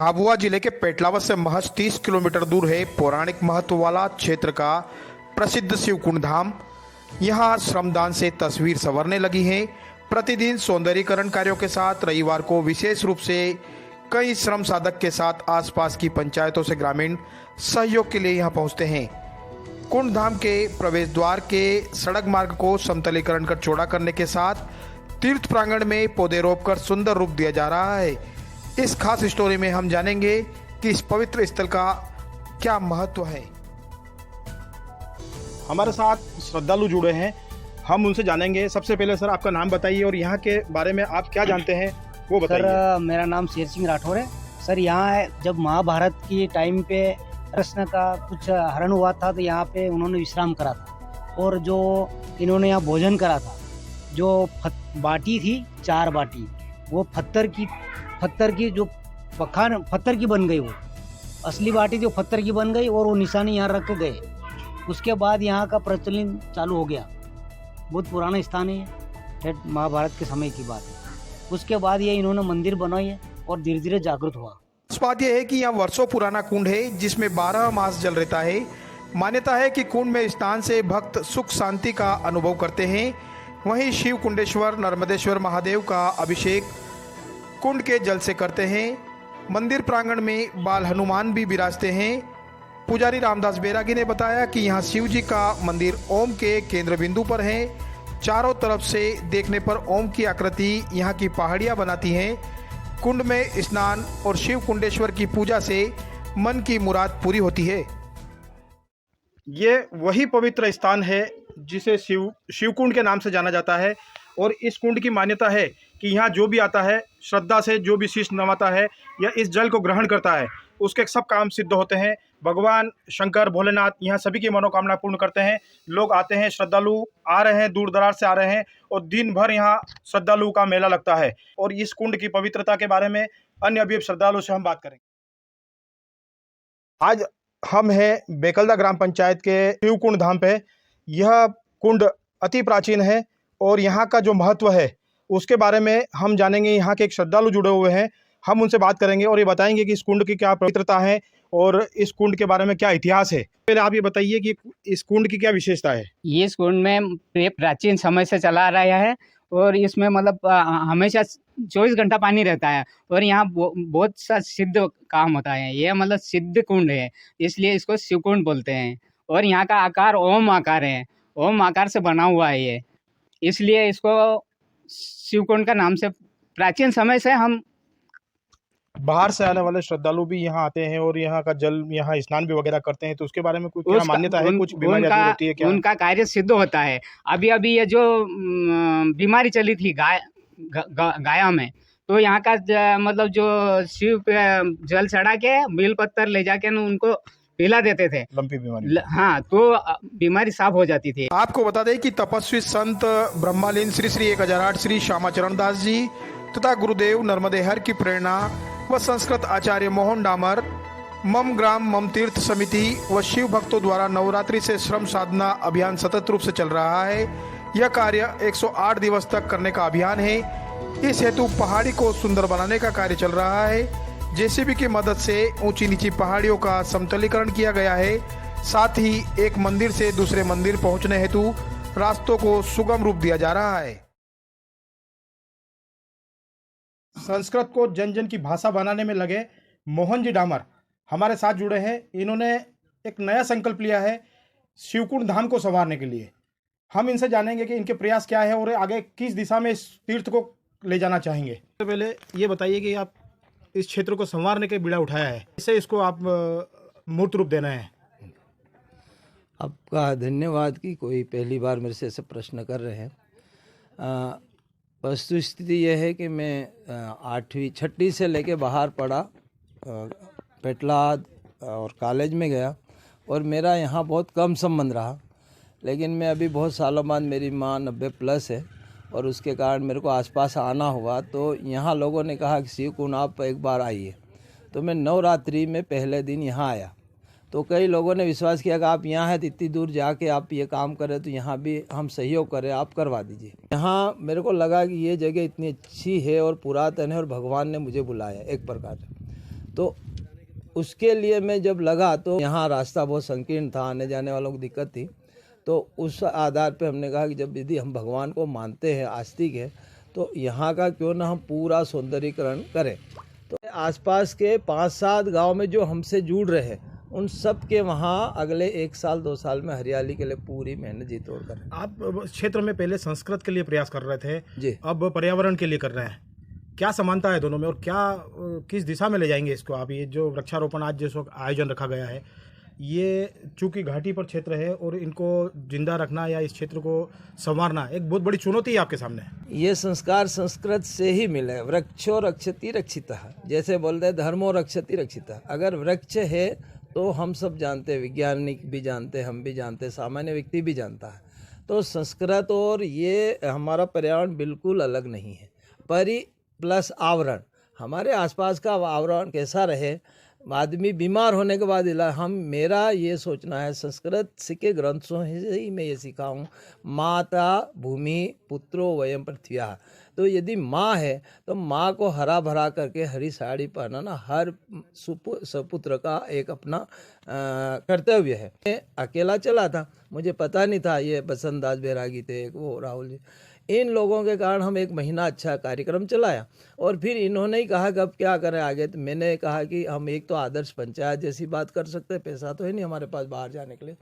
झाबुआ जिले के पेटलावद से महज 30 किलोमीटर दूर है पौराणिक महत्व वाला क्षेत्र का प्रसिद्ध शिवकुंड धाम। यहाँ श्रमदान से तस्वीर संवरने लगी है। प्रतिदिन सौंदर्यीकरण कार्यों के साथ रविवार को विशेष रूप से कई श्रम साधक के साथ आसपास की पंचायतों से ग्रामीण सहयोग के लिए यहाँ पहुँचते हैं। कुंड धाम के प्रवेश द्वार के सड़क मार्ग को समतलीकरण कर चौड़ा करने के साथ तीर्थ प्रांगण में पौधे रोपकर सुंदर रूप दिया जा रहा है। इस खास स्टोरी में हम जानेंगे कि इस पवित्र स्थल का क्या महत्व है। हमारे साथ श्रद्धालु जुड़े हैं, हम उनसे जानेंगे। सबसे पहले सर आपका नाम बताइए और यहाँ के बारे में आप क्या जानते हैं वो बताइए। सर मेरा नाम शेर सिंह राठौर है। सर यहाँ जब महाभारत की टाइम पे कृष्ण का कुछ हरण हुआ था तो यहाँ पे उन्होंने विश्राम करा था और जो इन्होंने यहाँ भोजन करा था, जो बाटी थी 4 बाटी, वो पत्थर की जो पत्थर की बन गई, वो असली बाटी जो पत्थर की बन गई और वो निशानी यहाँ रख के गए। उसके बाद यहाँ का प्रचलन चालू हो गया। बहुत पुराना स्थान है, महाभारत के समय की बात है। उसके बाद ये इन्होंने मंदिर बनाई है और धीरे धीरे जागृत हुआ। इस बात यह है कि यहाँ वर्षों पुराना कुंड है जिसमें 12 मास जल रहता है। मान्यता है कि कुंड में स्नान से भक्त सुख शांति का अनुभव करते हैं। वहीं शिव कुंडेश्वर नर्मदेश्वर महादेव का अभिषेक कुंड के जल से करते हैं। मंदिर प्रांगण में बाल हनुमान भी विराजते हैं। पुजारी रामदास बैरागी ने बताया कि यहाँ शिव जी का मंदिर ओम के केंद्र बिंदु पर है। चारों तरफ से देखने पर ओम की आकृति यहाँ की पहाड़ियाँ बनाती हैं। कुंड में स्नान और शिव कुंडेश्वर की पूजा से मन की मुराद पूरी होती है। ये वही पवित्र स्थान है जिसे शिवकुंड के नाम से जाना जाता है और इस कुंड की मान्यता है कि यहाँ जो भी आता है श्रद्धा से, जो भी शीश नवाता है या इस जल को ग्रहण करता है, उसके सब काम सिद्ध होते हैं। भगवान शंकर भोलेनाथ यहाँ सभी की मनोकामना पूर्ण करते हैं। लोग आते हैं, श्रद्धालु आ रहे हैं, दूर दराज से आ रहे हैं और दिन भर यहाँ श्रद्धालु का मेला लगता है। और इस कुंड की पवित्रता के बारे में अन्य अभी श्रद्धालु से हम बात करेंगे। आज हम हैं बेकलदा ग्राम पंचायत के शिवकुंड धाम पे। यह कुंड अति प्राचीन है और यहाँ का जो महत्व है उसके बारे में हम जानेंगे। यहाँ के एक श्रद्धालु जुड़े हुए हैं, हम उनसे बात करेंगे और ये बताएंगे कि इस कुंड की क्या पवित्रता है और इस कुंड के बारे में क्या इतिहास है। पहले आप ये बताइए कि इस कुंड की क्या विशेषता है। ये इस कुंड में प्राचीन समय से चला आ रहा है और इसमें मतलब हमेशा 24 घंटा पानी रहता है और यहाँ बहुत सा सिद्ध काम होता है। ये मतलब सिद्ध कुंड है, इसलिए इसको शिवकुंड बोलते हैं। और यहाँ का आकार ओम आकार है, ओम आकार से बना हुआ है ये, इसलिए इसको शिवकुंड का नाम से प्राचीन समय से हम। बाहर से आने वाले श्रद्धालु भी यहाँ आते हैं और यहाँ का जल, यहाँ स्नान भी वगैरह करते हैं, तो उसके बारे में कुछ क्या मान्यता है? कुछ बीमारी होती है क्या? उनका कार्य सिद्ध होता है। अभी ये जो बीमारी चली थी गाया में, तो यहाँ का मतलब जो शिव पे जल चढ़ा के बेल पत्थर ले जाके न उनको पिला देते थे, लंपी बीमारी। हाँ, तो बीमारी साफ हो जाती थी। आपको बता दें कि तपस्वी संत ब्रह्मालीन श्री श्री 1008 श्री श्यामाचरण दास जी तथा गुरुदेव नर्मदे हर की प्रेरणा व संस्कृत आचार्य मोहन डामर, मम ग्राम मम तीर्थ समिति व शिव भक्तों द्वारा नवरात्रि से श्रम साधना अभियान सतत रूप से चल रहा है। यह कार्य 108 दिवस तक करने का अभियान है। इस हेतु पहाड़ी को सुंदर बनाने का कार्य चल रहा है। जेसीबी की मदद से ऊंची नीची पहाड़ियों का समतलीकरण किया गया है। साथ ही एक मंदिर से दूसरे मंदिर पहुंचने हेतु रास्तों को सुगम रूप दिया जा रहा है। संस्कृत को जन जन की भाषा बनाने में लगे मोहन जी डामर हमारे साथ जुड़े हैं। इन्होंने एक नया संकल्प लिया है शिवकुंड धाम को संवारने के लिए। हम इनसे जानेंगे कि इनके प्रयास क्या है और आगे किस दिशा में इस तीर्थ को ले जाना चाहेंगे। सबसे पहले ये बताइए कि आप इस क्षेत्र को संवारने के बीड़ा उठाया है, इससे इसको आप मूर्त रूप देना है। आपका धन्यवाद कि कोई पहली बार मेरे से ऐसे प्रश्न कर रहे हैं। वस्तु स्थिति यह है कि मैं 8वीं 6ठी से लेके बाहर पढ़ा, पेटलाद और कॉलेज में गया और मेरा यहाँ बहुत कम संबंध रहा। लेकिन मैं अभी बहुत सालों बाद, मेरी माँ 90+ है और उसके कारण मेरे को आसपास आना हुआ, तो यहाँ लोगों ने कहा कि शिवकुंड आप एक बार आइए। तो मैं नवरात्रि में पहले दिन यहाँ आया, तो कई लोगों ने विश्वास किया कि आप यहाँ हैं तो इतनी दूर जाके आप ये काम करें तो यहाँ भी हम सहयोग करें, आप करवा दीजिए। यहाँ मेरे को लगा कि ये जगह इतनी अच्छी है और पुरातन है और भगवान ने मुझे बुलाया एक प्रकार से। तो उसके लिए मैं जब लगा तो यहाँ रास्ता बहुत संकीर्ण था, आने जाने वालों को दिक्कत थी। तो उस आधार पे हमने कहा कि जब यदि हम भगवान को मानते हैं, आस्तिक है, तो यहाँ का क्यों ना हम पूरा सौंदर्यीकरण करें। तो आसपास के 5-7 गांव में जो हमसे जुड़ रहे हैं उन सब के वहाँ अगले 1 साल 2 साल में हरियाली के लिए पूरी मेहनत जी तोड़ करें। आप क्षेत्र में पहले संस्कृत के लिए प्रयास कर रहे थे जी, अब पर्यावरण के लिए कर रहे हैं, क्या समानता है दोनों में और क्या किस दिशा में ले जाएंगे इसको आप? ये जो वृक्षारोपण आज जिस आयोजन रखा गया है, ये चूंकि घाटी पर क्षेत्र है और इनको जिंदा रखना या इस क्षेत्र को संवारना एक बहुत बड़ी चुनौती है आपके सामने। ये संस्कार संस्कृत से ही मिले। वृक्षो रक्षति रक्षितः, जैसे बोलते हैं धर्मो रक्षति रक्षितः। अगर वृक्ष है तो हम सब जानते हैं, वैज्ञानिक भी जानते हैं, हम भी जानते हैं, सामान्य व्यक्ति भी जानता है। तो संस्कृत और ये हमारा पर्यावरण बिल्कुल अलग नहीं है। परि प्लस आवरण, हमारे आसपास का आवरण कैसा रहे, आदमी बीमार होने के बाद मेरा ये सोचना है, संस्कृत के ग्रंथों से ही मैं ये सीखा हूँ, माता भूमि पुत्रो वयम पृथ्व्या। तो यदि माँ है तो माँ को हरा भरा करके हरी साड़ी पहनाना हर सपुत्र का एक अपना कर्तव्य है। मैं अकेला चला था, मुझे पता नहीं था ये बसंत दास बैरागी थे, वो राहुल जी, इन लोगों के कारण हम 1 महीना अच्छा कार्यक्रम चलाया। और फिर इन्होंने ही कहा कि अब क्या करें आगे। तो मैंने कहा कि हम एक तो आदर्श पंचायत जैसी बात कर सकते हैं, पैसा तो है नहीं हमारे पास बाहर जाने के लिए।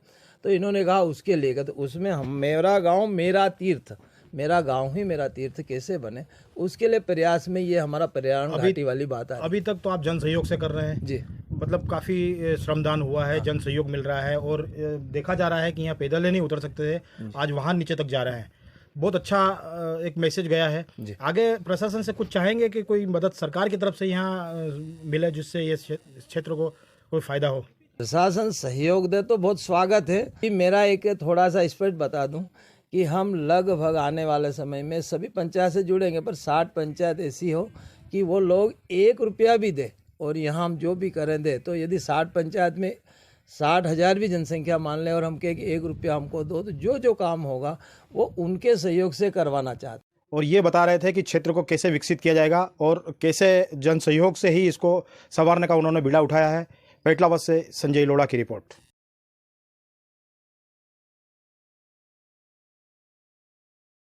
तो इन्होंने कहा उसके लिए, तो उसमें हम मेरा गांव मेरा तीर्थ, मेरा गांव ही मेरा तीर्थ कैसे बने, उसके लिए प्रयास में ये हमारा पर्यावरण घाटी वाली बात है। अभी तक तो आप जन सहयोग से कर रहे हैं जी, मतलब काफ़ी श्रमदान हुआ है, जन सहयोग मिल रहा है और देखा जा रहा है कि यहाँ पैदल ही नहीं उतर सकते थे, आज वाहन नीचे तक जा रहे हैं। बहुत अच्छा एक मैसेज गया है। आगे प्रशासन से कुछ चाहेंगे कि कोई मदद सरकार की तरफ से यहाँ मिले जिससे ये क्षेत्र को कोई फायदा हो? प्रशासन सहयोग दे तो बहुत स्वागत है। कि मेरा एक थोड़ा सा स्पष्ट बता दूं कि हम लगभग आने वाले समय में सभी पंचायत से जुड़ेंगे, पर 60 पंचायत ऐसी हो कि वो लोग 1 रुपया भी दे और यहाँ हम जो भी करें दे। तो यदि 60 पंचायत में 60,000 भी जनसंख्या मान लें और हम कहें कि 1 रुपया हमको दो, तो जो काम होगा वो उनके सहयोग से करवाना चाहते। और ये बता रहे थे कि क्षेत्र को कैसे विकसित किया जाएगा और कैसे जन सहयोग से ही इसको संवारने का उन्होंने बीड़ा उठाया है। पेटलावत से संजय लोढ़ा की रिपोर्ट।